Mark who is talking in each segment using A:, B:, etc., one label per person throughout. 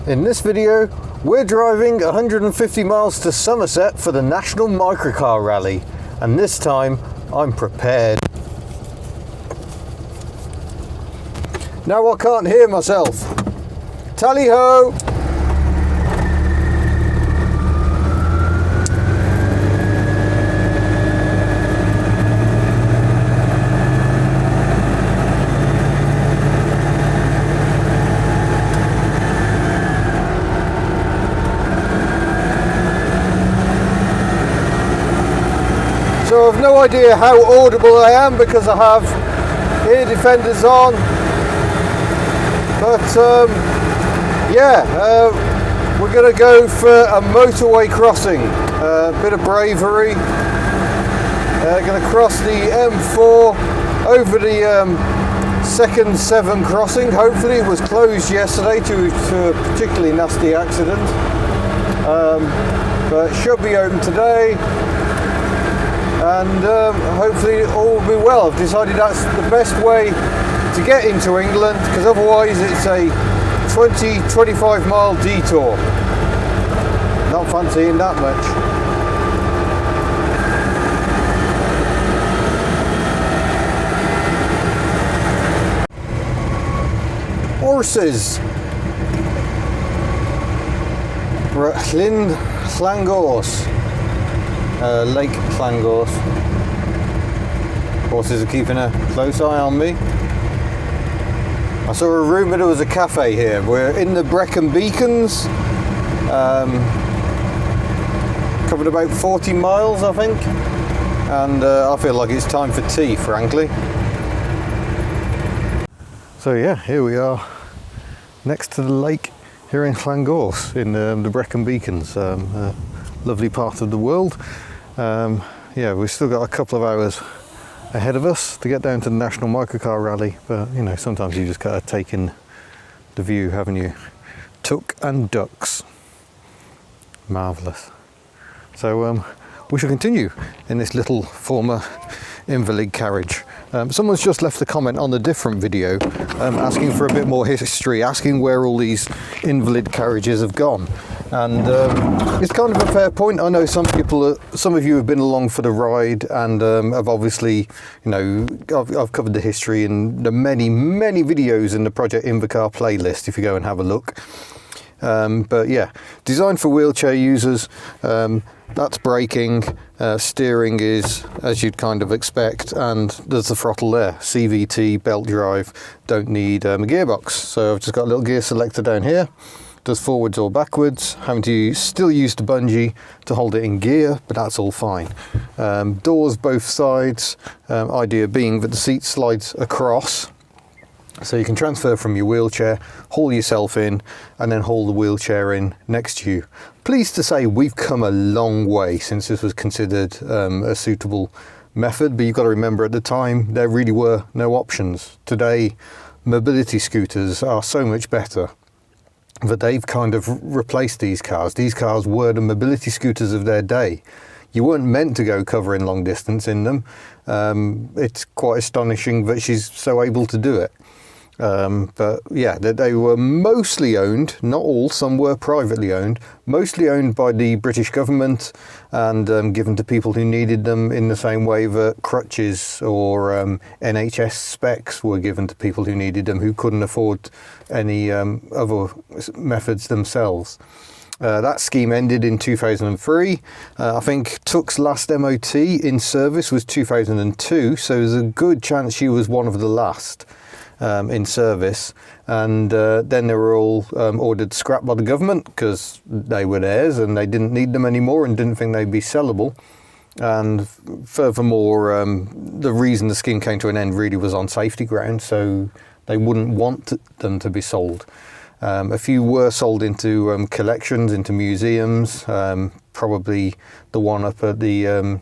A: In this video, we're driving 150 miles to Somerset for the National MicroCar Rally, and this time I'm prepared. Now I can't hear myself. Tally-ho! So I've no idea how audible I am because I have ear defenders on, but we're going to go for a motorway crossing, a bit of bravery. Going to cross the M4 over the second Severn Crossing. Hopefully it was closed yesterday to a particularly nasty accident, but it should be open today. And hopefully all will be well. I've decided that's the best way to get into England, because otherwise it's a 20-25 mile detour. Not fancying that much. Horses. Llangors. Lake Llangors. Horses are keeping a close eye on me. I saw a rumour there was a cafe here. We're in the Brecon Beacons. Covered about 40 miles, I think. And I feel like it's time for tea, frankly. So yeah, here we are next to the lake here in Llangors in the Brecon Beacons. Lovely part of the world. We've still got a couple of hours ahead of us to get down to the National MicroCar Rally, but you know, sometimes you just gotta take in the view, haven't you? Tuk and ducks. Marvellous. So we shall continue in this little former invalid carriage. Someone's just left a comment on a different video asking for a bit more history, asking where all these invalid carriages have gone. And it's kind of a fair point. I know some of you have been along for the ride and have obviously, you know, I've covered the history in the many videos in the Project Invacar playlist if you go and have a look. But yeah, designed for wheelchair users. That's braking, steering is as you'd kind of expect, and there's the throttle there, CVT, belt drive, don't need a gearbox. So I've just got a little gear selector down here, does forwards or backwards, having to still use the bungee to hold it in gear, but that's all fine. Doors both sides, idea being that the seat slides across, so you can transfer from your wheelchair, haul yourself in, and then haul the wheelchair in next to you. Pleased to say we've come a long way since this was considered a suitable method, but you've got to remember at the time there really were no options. Today, mobility scooters are so much better that they've kind of replaced these cars. These cars were the mobility scooters of their day. You weren't meant to go covering long distance in them. It's quite astonishing that she's so able to do it. But yeah, they were mostly owned, not all, some were privately owned, mostly owned by the British government and given to people who needed them in the same way that crutches or NHS specs were given to people who needed them, who couldn't afford any other methods themselves. That scheme ended in 2003. I think Tuk's last MOT in service was 2002, so there's a good chance she was one of the last in service, and then they were all ordered scrapped by the government because they were theirs and they didn't need them anymore and didn't think they'd be sellable. And furthermore, the reason the scheme came to an end really was on safety grounds, so they wouldn't want them to be sold. A few were sold into collections, into museums, probably the one up at the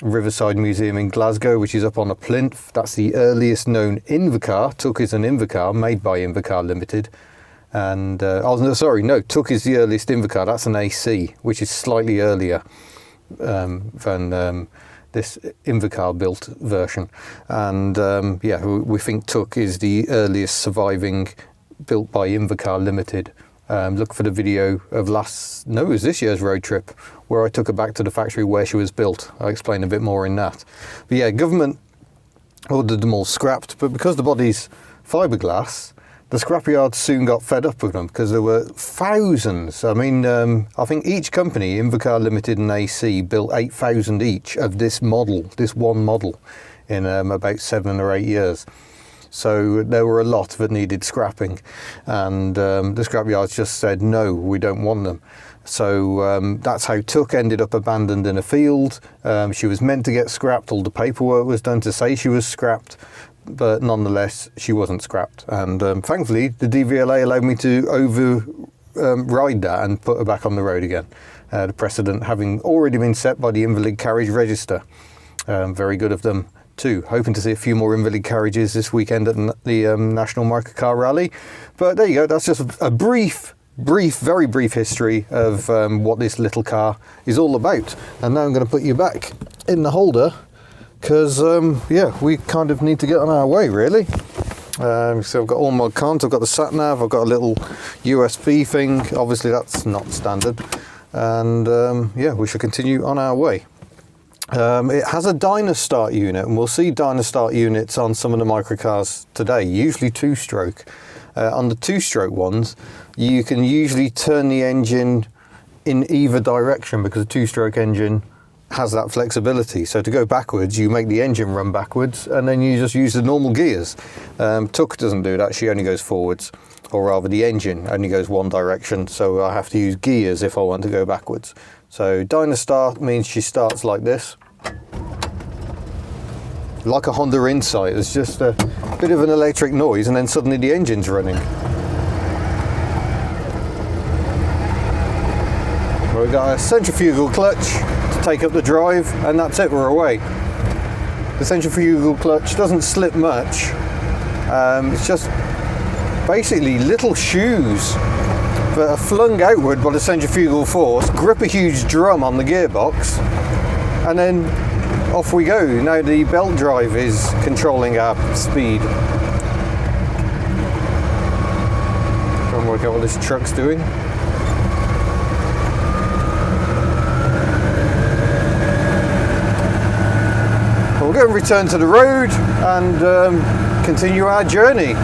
A: Riverside Museum in Glasgow, which is up on a plinth. That's the earliest known Invacar. Tuk is an Invacar made by Invacar Limited. And, Tuk is the earliest Invacar. That's an AC, which is slightly earlier than this Invacar built version. And we think Tuk is the earliest surviving built by Invacar Limited look for the video of it was this year's road trip, where I took her back to the factory where she was built. I'll explain a bit more in that. But yeah, government ordered them all scrapped, but because the body's fiberglass, the scrapyards soon got fed up with them because there were thousands. I mean, I think each company, Invacar Limited and AC, built 8,000 each of this one model, in about 7 or 8 years. So there were a lot that needed scrapping, and the scrapyards just said, no, we don't want them. So that's how Tuck ended up abandoned in a field. She was meant to get scrapped, all the paperwork was done to say she was scrapped, but nonetheless she wasn't scrapped. And thankfully the DVLA allowed me to override that and put her back on the road again. The precedent having already been set by the Invalid Carriage Register. Very good of them too. Hoping to see a few more invalid carriages this weekend at the National MicroCar Rally. But there you go, that's just a very brief history of what this little car is all about. And now I'm going to put you back in the holder, because yeah, we kind of need to get on our way really. So I've got all my cons, I've got the sat nav, I've got a little USB thing, obviously that's not standard, and yeah, we shall continue on our way. It has a dyno start unit, and we'll see dyno start units on some of the microcars today, usually 2-stroke. On the 2-stroke ones, you can usually turn the engine in either direction because a 2-stroke engine has that flexibility. So to go backwards, you make the engine run backwards and then you just use the normal gears. Tuck doesn't do that, she only goes forwards, or rather the engine only goes one direction, so I have to use gears if I want to go backwards. So dyno start means she starts like this, like a Honda Insight. It's just a bit of an electric noise and then suddenly the engine's running. Well, we've got a centrifugal clutch to take up the drive, and that's it, we're away. The centrifugal clutch doesn't slip much. It's just basically little shoes that are flung outward by the centrifugal force, grip a huge drum on the gearbox, and then off we go. Now the belt drive is controlling our speed. Try and work out what this truck's doing. Well, we're going to return to the road and continue our journey.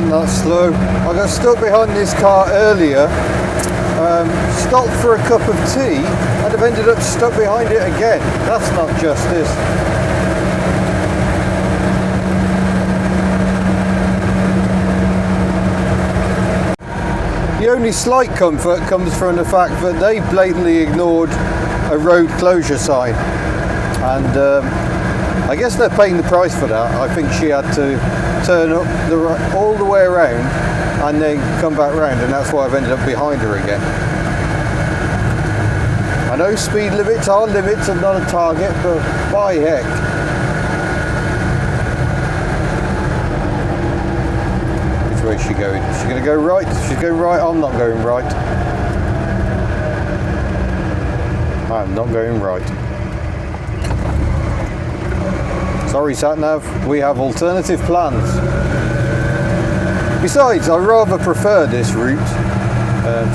A: That's slow. I got stuck behind this car earlier, stopped for a cup of tea, and I've ended up stuck behind it again. That's not justice. The only slight comfort comes from the fact that they blatantly ignored a road closure sign, and I guess they're paying the price for that. I think she had to turn up all the way around and then come back round, and that's why I've ended up behind her again. I know speed limits are limits and not a target, but by heck. Which way is she going? Is she going to go right? She's going right. I'm not going right. I'm not going right. Sorry sat-nav, we have alternative plans. Besides, I rather prefer this route,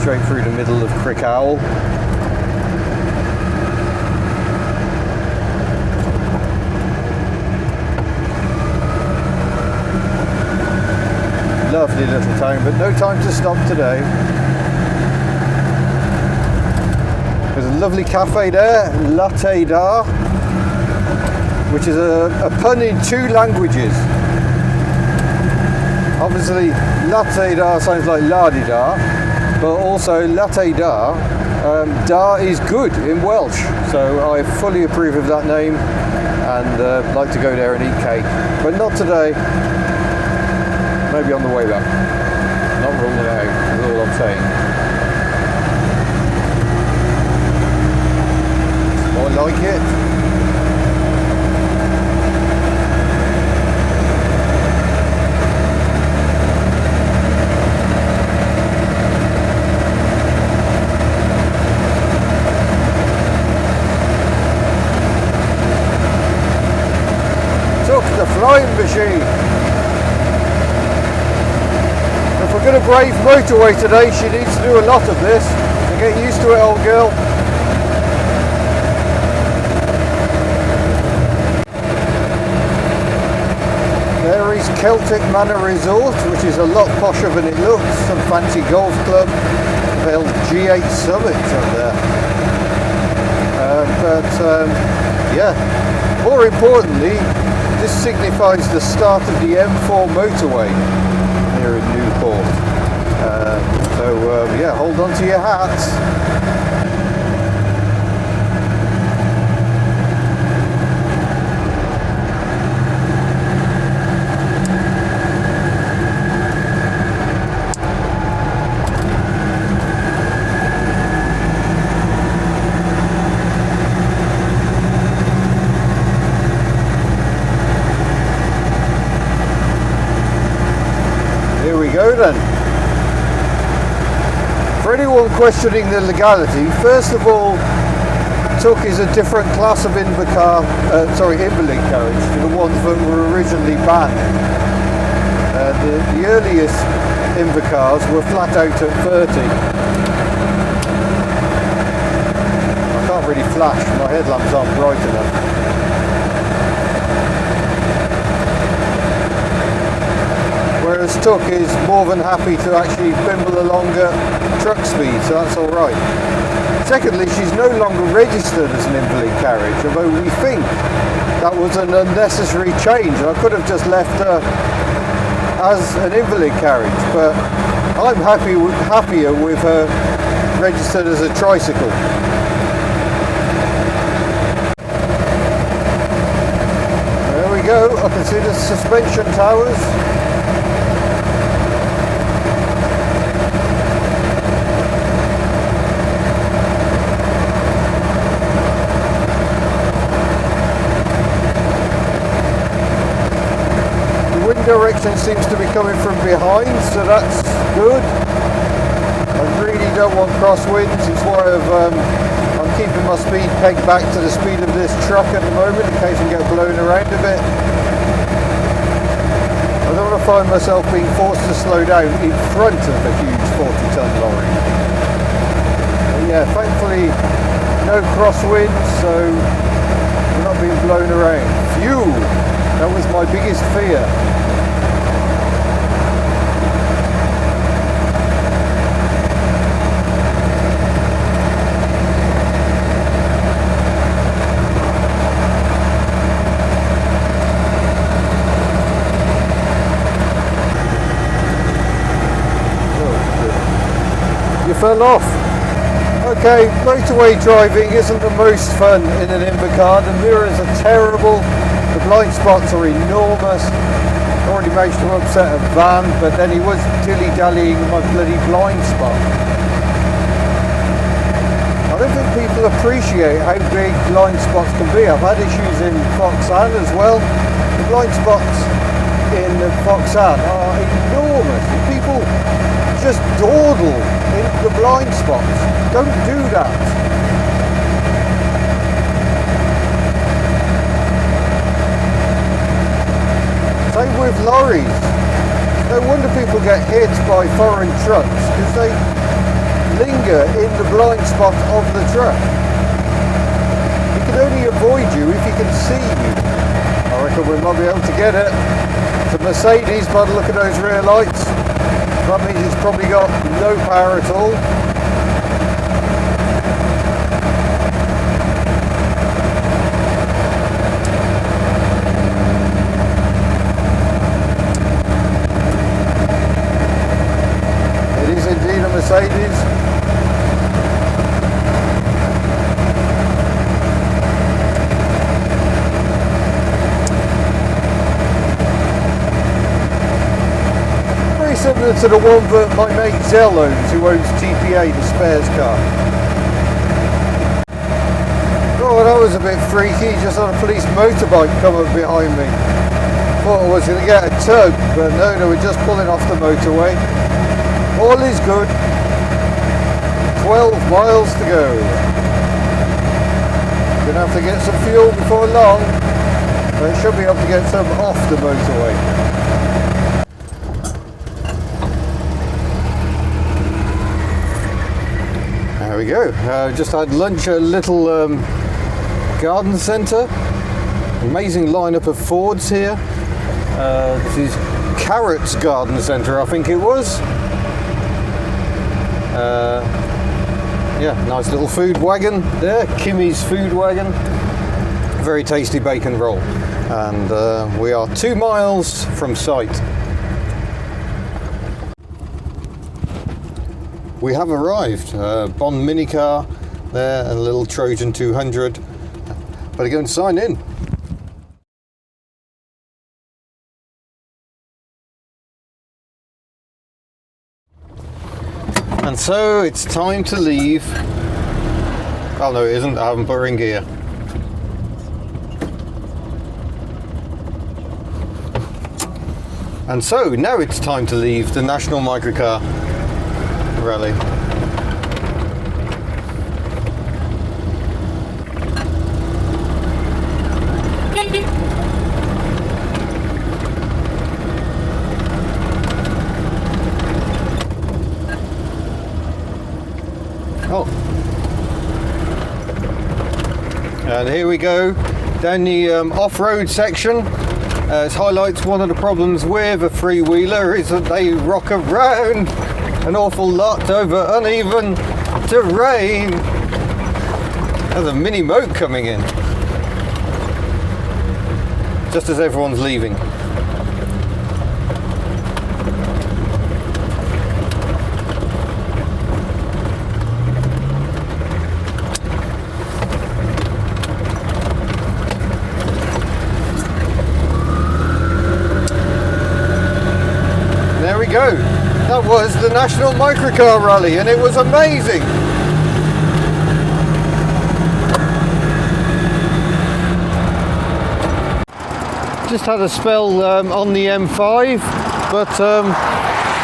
A: straight through the middle of Crick Owl. Lovely little town, but no time to stop today. There's a lovely cafe there, Latte Da, which is a pun in 2 languages. Obviously, latte da sounds like la-di-da, but also latte da, da is good in Welsh. So I fully approve of that name and like to go there and eat cake. But not today, maybe on the way back. Not ruling it out, that's all I'm saying. I like it. going to brave motorway today. She needs to do a lot of this. So get used to it, old girl. There is Celtic Manor Resort, which is a lot posher than it looks. Some fancy golf club. Built G8 Summit up there. Yeah, more importantly, this signifies the start of the M4 motorway here in Newport. Yeah, hold on to your hats. Go then. For anyone questioning the legality, first of all, TUC is a different class of Invacar, invalid carriage to the ones that were originally banned. The earliest Invacars were flat out at 30. I can't really flash, my headlamps aren't bright enough. Whereas TUC is more than happy to actually bimble along at truck speed, so that's alright. Secondly, she's no longer registered as an invalid carriage, although we think that was an unnecessary change. I could have just left her as an invalid carriage, but I'm happier with her registered as a tricycle. There we go, I can see the suspension towers. Direction seems to be coming from behind, so that's good. I really don't want crosswinds. It's why I'm keeping my speed pegged back to the speed of this truck at the moment in case I get blown around a bit. I don't want to find myself being forced to slow down in front of a huge 40-ton lorry. But yeah, thankfully no crosswinds, so we're not being blown around. Phew! That was my biggest fear. Fell off. Okay, motorway driving isn't the most fun in an Invacar. The mirrors are terrible, the blind spots are enormous. I already managed to upset a van, but then he was dilly-dallying in my bloody blind spot. I don't think people appreciate how big blind spots can be. I've had issues in Foxan as well. The blind spots in Foxan are enormous. People just dawdle in the blind spots. Don't do that. Same with lorries. No wonder people get hit by foreign trucks because they linger in the blind spot of the truck. He can only avoid you if he can see you. I reckon we might be able to get it. It's a Mercedes by the look of those rear lights. That means it's probably got no power at all. It is indeed a Mercedes. Similar to the one that my mate Zell owns, who owns TPA, the spares car. Oh, that was a bit freaky. Just had a police motorbike come up behind me. Thought I was going to get a tug, but no, we're just pulling off the motorway. All is good. 12 miles to go. Gonna have to get some fuel before long, but should be able to get some off the motorway. There we go. Just had lunch at a little garden centre. Amazing lineup of Fords here. This is Carrot's Garden Centre, I think it was. Yeah, nice little food wagon there, Kimmy's food wagon. Very tasty bacon roll. And we are 2 miles from site. We have arrived. Bond minicar there, and a little Trojan 200. Better go and sign in. And so it's time to leave. Oh no, it isn't. I haven't put her in gear. And so now it's time to leave the National MicroCar Rally. Oh, and here we go down the off-road section. It highlights one of the problems with a three-wheeler is that they rock around an awful lot over uneven terrain. There's a mini moat coming in just as everyone's leaving. There we go. That was the National MicroCar Rally, and it was amazing. Just had a spell on the M5, but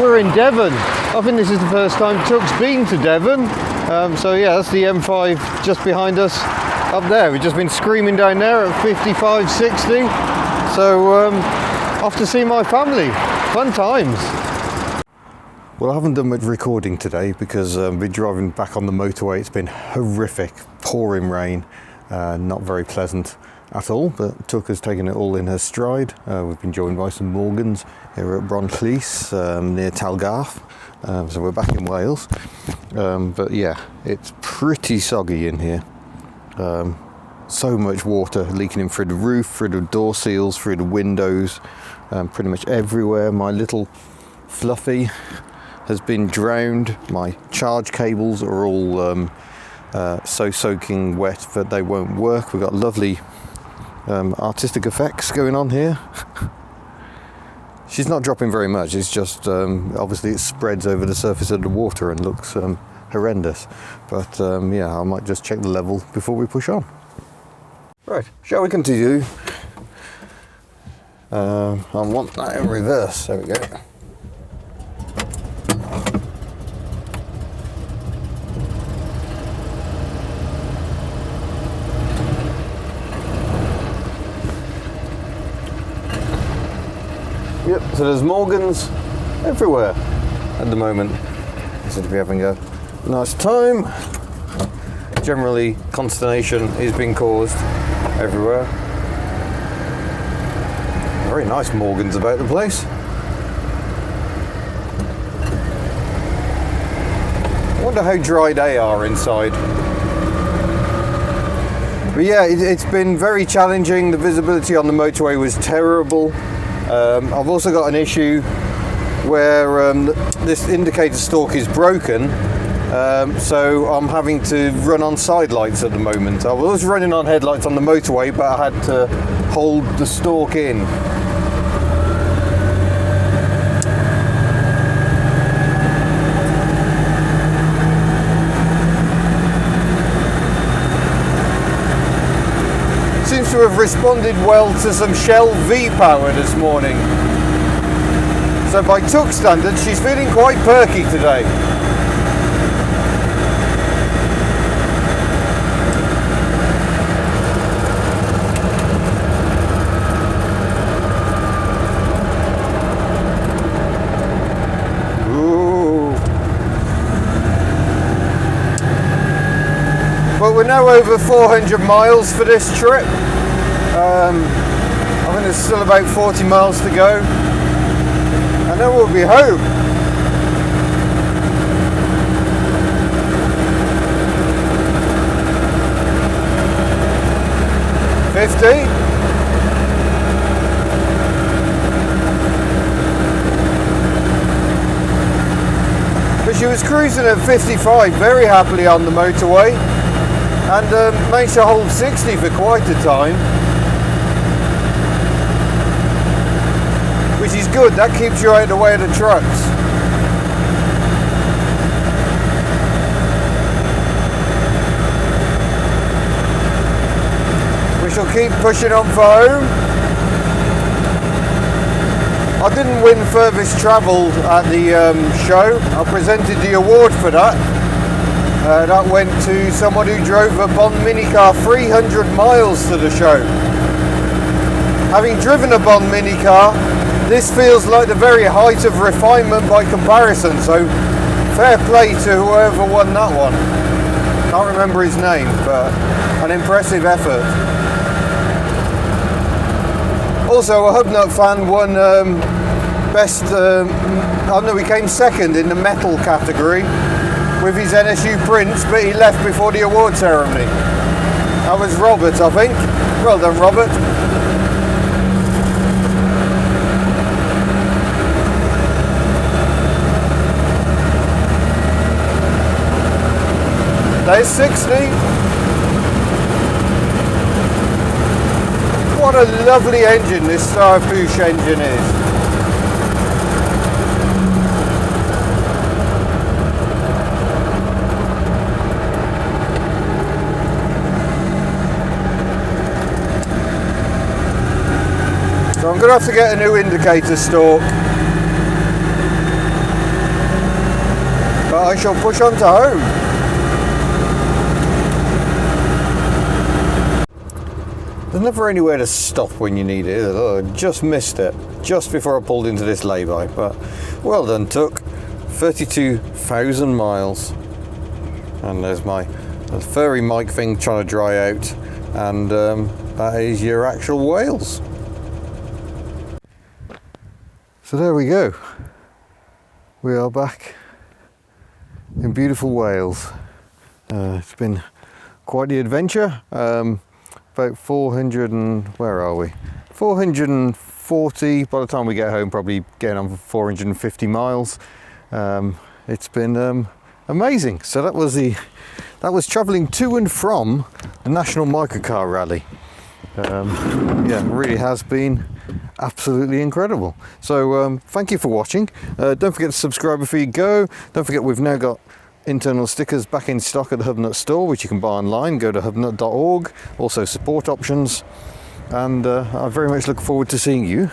A: we're in Devon. I think this is the first time Tuck's been to Devon. So yeah, that's the M5 just behind us up there. We've just been screaming down there at 55, 60. So off to see my family. Fun times. Well, I haven't done much recording today because I've been driving back on the motorway. It's been horrific, pouring rain, not very pleasant at all, but Tuck has taken it all in her stride. We've been joined by some Morgans here at Bronclease near Talgarth, so we're back in Wales. But yeah, it's pretty soggy in here. So much water leaking in through the roof, through the door seals, through the windows, pretty much everywhere. My little Fluffy has been drowned. My charge cables are all so soaking wet that they won't work. We've got lovely artistic effects going on here. She's not dropping very much. It's just obviously it spreads over the surface of the water and looks horrendous. But yeah, I might just check the level before we push on. Right, shall we continue? I want that in reverse. There we go. Yep, so there's Morgans everywhere at the moment. I seem to be having a nice time. Generally, consternation is being caused everywhere. Very nice Morgans about the place. I wonder how dry they are inside. But yeah, it's been very challenging. The visibility on the motorway was terrible. I've also got an issue where this indicator stalk is broken, so I'm having to run on side lights at the moment. I was running on headlights on the motorway, but I had to hold the stalk in. Seems to have responded well to some Shell V-Power this morning. So by Tuck standards, she's feeling quite perky today. Ooh. But we're now over 400 miles for this trip. I think there's still about 40 miles to go, and then we'll be home. But she was cruising at 55 very happily on the motorway, and managed to hold 60 for quite a time, which is good. That keeps you out of the way of the trucks. We shall keep pushing on for home. I didn't win furthest travelled at the show. I presented the award for that. That went to someone who drove a Bond minicar 300 miles to the show. Having driven a Bond minicar, this feels like the very height of refinement by comparison, so fair play to whoever won that one. Can't remember his name, but an impressive effort. Also, a Hubnut fan won he came second in the metal category with his NSU Prince, but he left before the award ceremony. That was Robert, I think. Well done, Robert. There's 60. What a lovely engine this Starpouche engine is. So I'm going to have to get a new indicator stalk, but I shall push on to home. There's never anywhere to stop when you need it. I just missed it just before I pulled into this lay-by, but well done, Tuck. 32,000 miles, and there's my furry mic thing trying to dry out, and that is your actual Wales. So there we go. We are back in beautiful Wales. It's been quite the adventure. About 400 and, where are we? 440 by the time we get home, probably getting on for 450 miles. It's been amazing. So that was travelling to and from the National MicroCar Rally. Yeah, it really has been absolutely incredible. So thank you for watching. Don't forget to subscribe before you go. Don't forget we've now got internal stickers back in stock at the Hubnut store, which you can buy online. Go to hubnut.org. Also support options, and I very much look forward to seeing you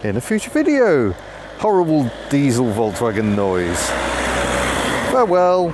A: in a future video. Horrible diesel Volkswagen noise. Farewell.